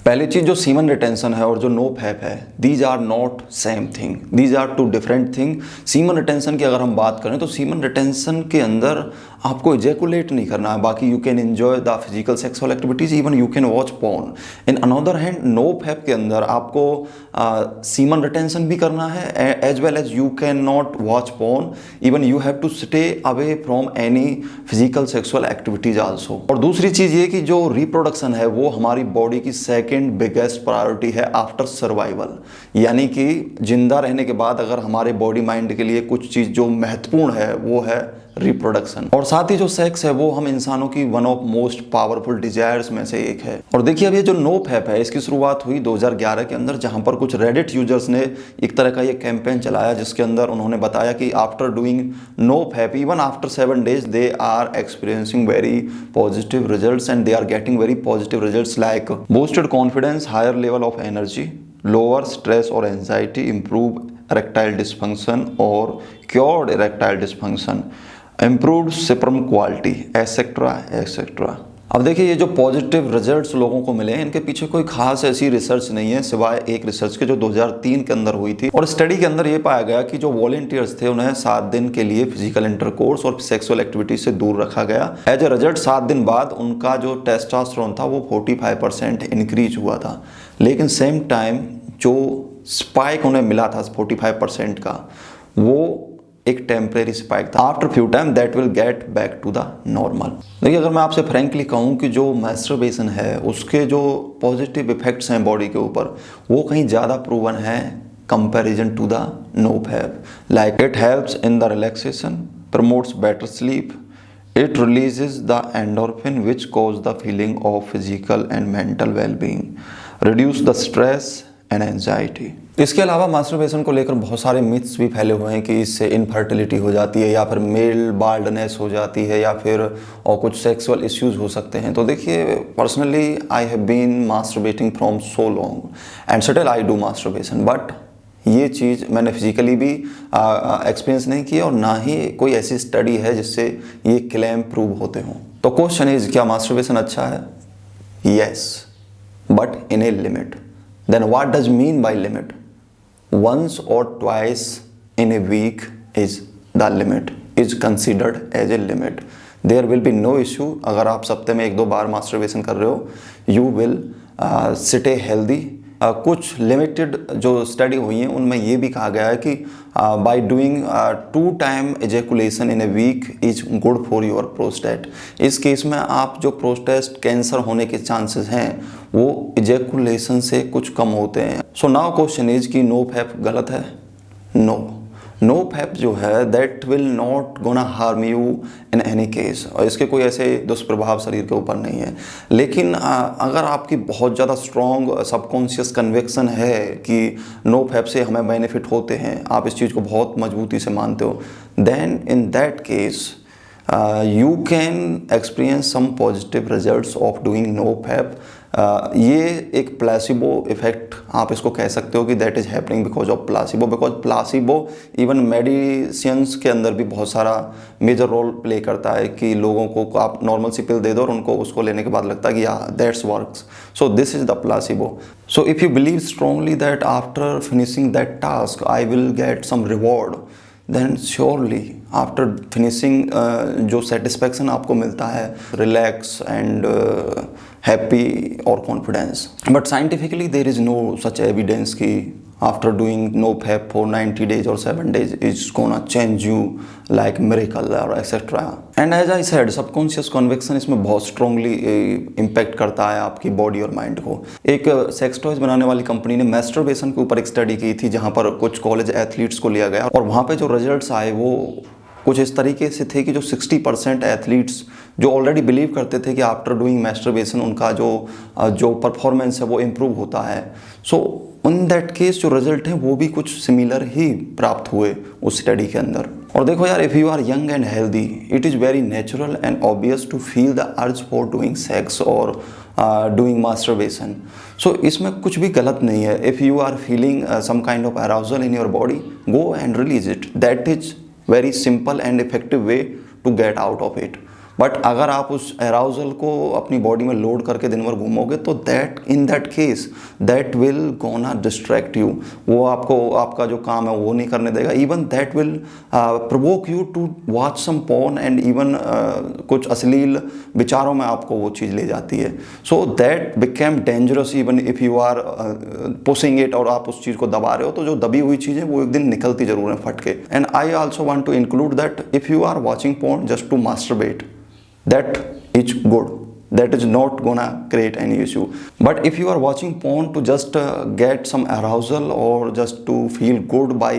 पहली चीज जो सीमन रिटेंशन है और जो नो फैप है, these are not same thing, these are two different thing. Semen retention की अगर हम बात करें तो सीमन रिटेंशन के अंदर आपको इजैकुलेट नहीं करना है, बाकी you can enjoy the physical sexual activities, even you can watch porn. In another hand no fap के अंदर आपको सीमन रिटेंशन भी करना है, as well as you can not watch porn, even you have to stay away from any physical sexual activities also. और दूसरी चीज ये कि जो रिप्रोडक्शन है वो हमारी बॉडी की सेकेंड बिगेस्ट प्रायोरिटी है आफ्टर सर्वाइवल, यानी कि जिंदा रहने के बाद अगर हमारे बॉडी माइंड के लिए कुछ चीज जो महत्वपूर्ण है वो है रिप्रोडक्शन। और साथ ही जो सेक्स है वो हम इंसानों की one of most powerful desires में से एक है। और देखिए अब ये जो नो फैप है इसकी शुरुआत हुई 2011 के अंदर, जहां पर कुछ रेडिट यूजर्स ने एक तरह का ये कैंपेन चलाया जिसके अंदर उन्होंने बताया कि after doing no fap even after 7 days they are experiencing very positive results and they are getting very positive results like boosted confidence, higher level of energy, lower stress और एंजाइटी, इम्प्रूव erectile dysfunction और cured erectile dysfunction, improved sperm quality, etc etc। अब देखिए ये जो positive results लोगों को मिले इनके पीछे कोई खास ऐसी रिसर्च नहीं है सिवाय एक रिसर्च के जो 2003 के अंदर हुई थी। और स्टडी के अंदर ये पाया गया कि जो वॉलंटियर्स थे उन्हें 7 दिन के लिए फिजिकल इंटरकोर्स और सेक्सुअल एक्टिविटी से दूर रखा गया। एज ए रिजल्ट 7 दिन बाद उनका जो टेस्टोस्टेरोन था वो 45% इंक्रीज हुआ था, लेकिन सेम टाइम जो स्पाइक उन्हें मिला था 45% का वो एक टेम्परेरी स्पाइक था। After few time that will get back to the normal. देखिए अगर मैं आपसे फ्रैंकली कहूँ कि जो मैस्टरबेशन है उसके जो पॉजिटिव इफेक्ट्स हैं बॉडी के ऊपर वो कहीं ज़्यादा प्रूवन है comparison to the no fap. Like it helps in the relaxation, promotes better sleep, it releases the endorphin which cause the feeling of physical and mental well-being, reduce the stress and anxiety। इसके अलावा masturbation को लेकर बहुत सारे myths भी फैले हुए हैं कि इससे इनफर्टिलिटी हो जाती है या फिर मेल बाल्डनेस हो जाती है या फिर और कुछ सेक्सुअल इश्यूज हो सकते हैं। तो देखिए personally I have been masturbating from so long and still I do masturbation, but ये चीज़ मैंने फिजिकली भी एक्सपीरियंस नहीं की और ना ही कोई ऐसी स्टडी है जिससे ये क्लेम प्रूव होते हों। तो क्वेश्चन इज क्या मास्टरबेशन अच्छा है? Yes, but in a limit. Then what does mean by limit? Once और twice in a week is the limit, is considered as a limit. There will be no issue अगर आप सप्ताह में 1-2 बार masturbation कर रहे हो, यू विल स्टे हेल्दी। कुछ limited जो स्टडी हुई हैं उनमें ये भी कहा गया है कि by doing 2 time ejaculation in a week is good for your prostate. इस केस में आप जो प्रोस्टेट कैंसर होने के चांसेस हैं वो एजेकुलेशन से कुछ कम होते हैं। सो नाउ क्वेश्चन इज कि नो फैप गलत है? नो, नो फैप जो है that will not gonna harm you in any case, और इसके कोई ऐसे दुष्प्रभाव शरीर के ऊपर नहीं है। लेकिन अगर आपकी बहुत ज़्यादा स्ट्रॉन्ग सबकॉन्शियस कन्विक्शन है कि नो फैप से हमें बेनिफिट होते हैं, आप इस चीज़ को बहुत मजबूती से मानते हो, then in that case you can experience some positive results of doing no fap. ये एक प्लासिबो इफेक्ट आप इसको कह सकते हो कि that is happening because of placebo, because placebo even medicines के अंदर भी बहुत सारा मेजर रोल प्ले करता है कि लोगों को आप नॉर्मल सी पिल दे दो और उनको उसको लेने के बाद लगता है कि या that's works, so this is the placebo. So if you believe strongly that after finishing that task I will get some reward, then surely after finishing जो सेटिस्फैक्शन आपको मिलता है, रिलैक्स एंड हैप्पी और confidence. But scientifically there is no such evidence कि after doing no fap for 90 days और 7 days is gonna change you like miracle और etcetera. And as I said subconscious conviction इसमें बहुत strongly impact करता है आपकी body और mind को। एक सेक्स टॉयज बनाने वाली कंपनी ने मैस्टरबेशन के ऊपर एक स्टडी की थी जहाँ पर कुछ कॉलेज एथलीट्स को लिया गया और वहाँ पे जो रिजल्ट्स आए वो कुछ इस तरीके से थे कि जो 60% एथलीट्स जो ऑलरेडी बिलीव करते थे कि आफ्टर डूइंग मैस्टरबेशन उनका जो परफॉर्मेंस है वो इम्प्रूव होता है, सो इन दैट केस जो रिजल्ट हैं वो भी कुछ सिमिलर ही प्राप्त हुए उस स्टडी के अंदर। और देखो यार, if you are young and healthy it is very natural and obvious to feel the urge for doing sex और डूइंग मास्टरबेशन। सो इसमें कुछ भी गलत नहीं है। If you are feeling some kind of arousal in your body, go and release it. That is very simple and effective way to get out of it। But अगर आप उस arousal को अपनी बॉडी में लोड करके दिन भर घूमोगे तो that in that case that will gonna distract you, वो आपको आपका जो काम है वो नहीं करने देगा। Even that will provoke you to watch some porn and even कुछ अश्लील विचारों में आपको वो चीज़ ले जाती है। So that became dangerous even if you are pushing it, और आप उस चीज़ को दबा रहे हो तो जो दबी हुई चीज़ें वो एक दिन निकलती जरूर है फट के। And I also want to include that if you are watching porn just to masturbate, that is good, that is not gonna create any issue. But if you are watching porn to just get some arousal or just to feel good by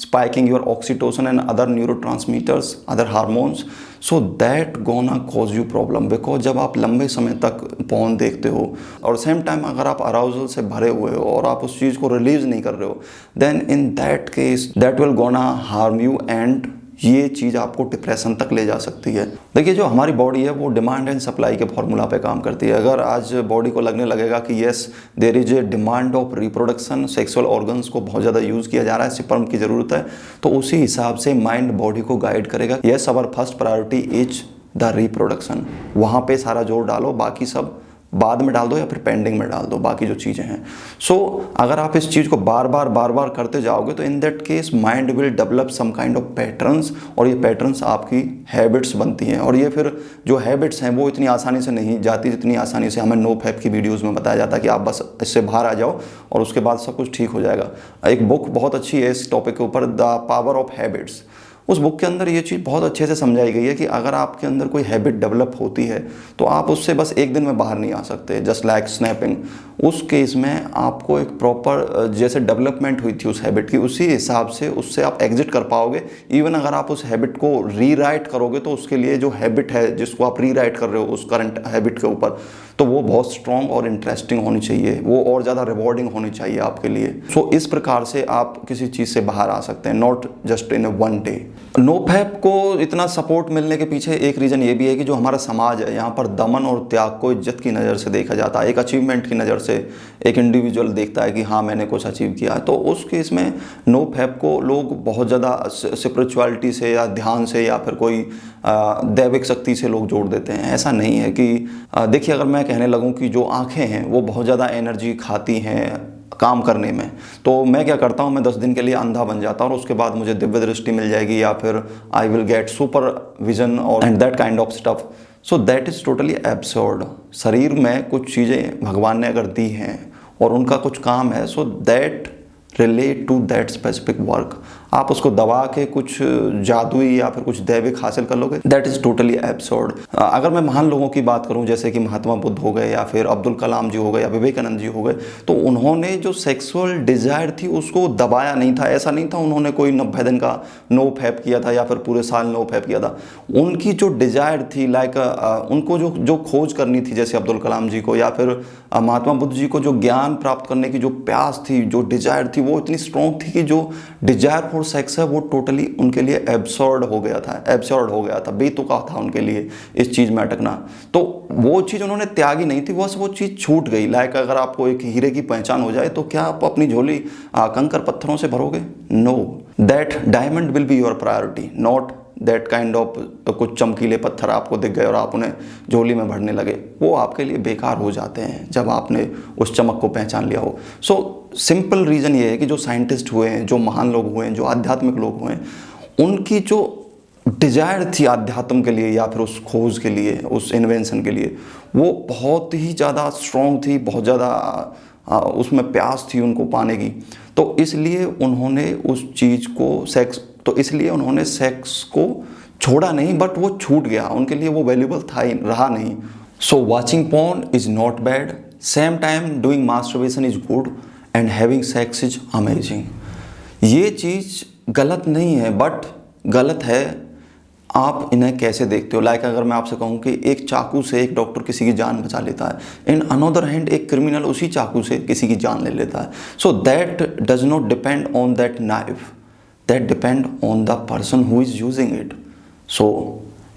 spiking your oxytocin and other neurotransmitters, other hormones, so that gonna cause you problem, because जब आप लंबे समय तक porn देखते हो और same time अगर आप arousal से भरे हुए हो और आप उस चीज़ को रिलीज नहीं कर रहे हो, then in that case that will gonna harm you and ये चीज़ आपको डिप्रेशन तक ले जा सकती है। देखिए जो हमारी बॉडी है वो डिमांड एंड सप्लाई के फॉर्मूला पे काम करती है। अगर आज बॉडी को लगने लगेगा कि yes there is a demand of reproduction, sexual organs को बहुत ज़्यादा यूज़ किया जा रहा है, स्पर्म की ज़रूरत है, तो उसी हिसाब से माइंड बॉडी को गाइड करेगा, yes our first priority is the reproduction, वहाँ पे सारा जोर डालो, बाकी सब बाद में डाल दो या फिर पेंडिंग में डाल दो बाकी जो चीज़ें हैं। सो अगर आप इस चीज़ को बार बार करते जाओगे तो in that case mind will develop some kind of patterns, और ये पैटर्न्स आपकी हैबिट्स बनती हैं, और ये फिर जो हैबिट्स हैं वो इतनी आसानी से नहीं जाती जितनी आसानी से हमें नो फैप की वीडियोज़ में बताया जाता है कि आप बस इससे बाहर आ जाओ और उसके बाद सब कुछ ठीक हो जाएगा। एक बुक बहुत अच्छी है इस टॉपिक के ऊपर, द पावर ऑफ हैबिट्स। उस बुक के अंदर ये चीज़ बहुत अच्छे से समझाई गई है कि अगर आपके अंदर कोई हैबिट डेवलप होती है तो आप उससे बस एक दिन में बाहर नहीं आ सकते, जस्ट लाइक स्नैपिंग। उस केस में आपको एक प्रॉपर जैसे डेवलपमेंट हुई थी उस हैबिट की, उसी हिसाब से उससे आप एग्जिट कर पाओगे। इवन अगर आप उस हैबिट को रीराइट करोगे तो उसके लिए जो हैबिट है जिसको आप रीराइट कर रहे हो उस करंट हैबिट के ऊपर, तो वो बहुत स्ट्रॉन्ग और इंटरेस्टिंग होनी चाहिए, वो और ज़्यादा रिवॉर्डिंग होनी चाहिए आपके लिए। सो इस प्रकार से आप किसी चीज़ से बाहर आ सकते हैं, not just in one day. No fap को इतना सपोर्ट मिलने के पीछे एक रीज़न ये भी है कि जो हमारा समाज है यहाँ पर दमन और त्याग को इज्जत की नज़र से देखा जाता है, एक अचीवमेंट की नज़र से एक इंडिविजुअल देखता है कि हाँ मैंने कुछ अचीव किया है। तो उस केस में नो फैप को लोग बहुत ज़्यादा स्पिरिचुअलिटी से या ध्यान से या फिर कोई दैविक शक्ति से लोग जोड़ देते हैं। ऐसा नहीं है कि देखिए अगर मैं कहने लगूँ कि जो आँखें हैं वो बहुत ज़्यादा एनर्जी खाती हैं काम करने में, तो मैं क्या करता हूँ, मैं 10 दिन के लिए अंधा बन जाता हूँ और उसके बाद मुझे दिव्य दृष्टि मिल जाएगी या फिर I will get super vision और and that kind of stuff. So that is totally absurd. शरीर में कुछ चीज़ें भगवान ने अगर दी हैं और उनका कुछ काम है, so that relate to that specific work. आप उसको दबा के कुछ जादुई या फिर कुछ दैविक हासिल कर लोगे, दैट इज़ टोटली एब्सर्ड। अगर मैं महान लोगों की बात करूं जैसे कि महात्मा बुद्ध हो गए या फिर अब्दुल कलाम जी हो गए या विवेकानंद जी हो गए, तो उन्होंने जो सेक्सुअल डिज़ायर थी उसको दबाया नहीं था। ऐसा नहीं था उन्होंने कोई 90 दिन का नो फैप किया था या फिर पूरे साल नो फैप किया था। उनकी जो डिज़ायर थी लाइक उनको जो खोज करनी थी, जैसे अब्दुल कलाम जी को या फिर महात्मा बुद्ध जी को जो ज्ञान प्राप्त करने की जो प्यास थी, जो डिज़ायर थी, वो इतनी स्ट्रॉन्ग थी कि जो डिज़ायर फॉर सेक्स है वो टोटली उनके लिए एब्सर्ड हो गया था, बेतुका था उनके लिए इस चीज़ में अटकना। तो वो चीज़ उन्होंने त्यागी नहीं थी, वो चीज़ छूट गई। लाइक अगर आपको एक हीरे की पहचान हो जाए तो क्या आप अपनी झोली कंकर पत्थरों से भरोगे? No, that diamond will be your priority, not that kind of कुछ चमकीले पत्थर आपको दिख गए और आप उन्हें झोली में भरने लगे। वो आपके लिए बेकार हो जाते हैं जब आपने उस चमक को पहचान लिया हो। सो सिंपल रीज़न ये है कि जो साइंटिस्ट हुए हैं, जो महान लोग हुए हैं, जो आध्यात्मिक लोग हुए हैं, उनकी जो डिज़ायर थी आध्यात्म के लिए या फिर उस खोज के लिए, उस इन्वेंशन के लिए, वो बहुत ही ज़्यादा स्ट्रॉन्ग थी, बहुत ज़्यादा उसमें प्यास थी उनको पाने की। तो इसलिए उन्होंने उस चीज़ को इसलिए उन्होंने सेक्स को छोड़ा नहीं, बट वो छूट गया, उनके लिए वो वैल्यूबल था ही रहा नहीं। सो watching porn is not bad, same time doing masturbation is good and having sex is amazing. ये चीज़ गलत नहीं है, बट गलत है आप इन्हें कैसे देखते हो। लाइक अगर मैं आपसे कहूँ कि एक चाकू से एक डॉक्टर किसी की जान बचा लेता है, इन अनदर हैंड एक क्रिमिनल उसी चाकू से किसी की जान ले लेता है। So that does not depend on that knife, that depend on the person who is using it. So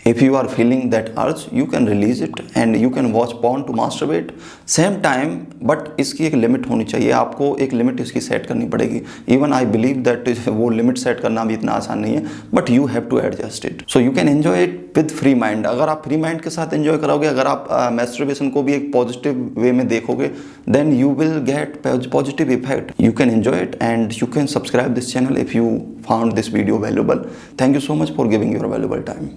If you are feeling that urge, you can release it and you can watch porn to masturbate same time, but इसकी एक limit होनी चाहिए, आपको एक limit इसकी set करनी पड़ेगी। Even I believe that वो लिमिट सेट करना भी इतना आसान नहीं है, but you have to adjust it so you can enjoy it with free mind. अगर आप फ्री माइंड के साथ एंजॉय करोगे, अगर आप मैस्टरबेशन को भी एक पॉजिटिव वे में देखोगे, then you will get positive effect. You can enjoy it and you can subscribe this channel if you found this video valuable. Thank you so much for giving your valuable time.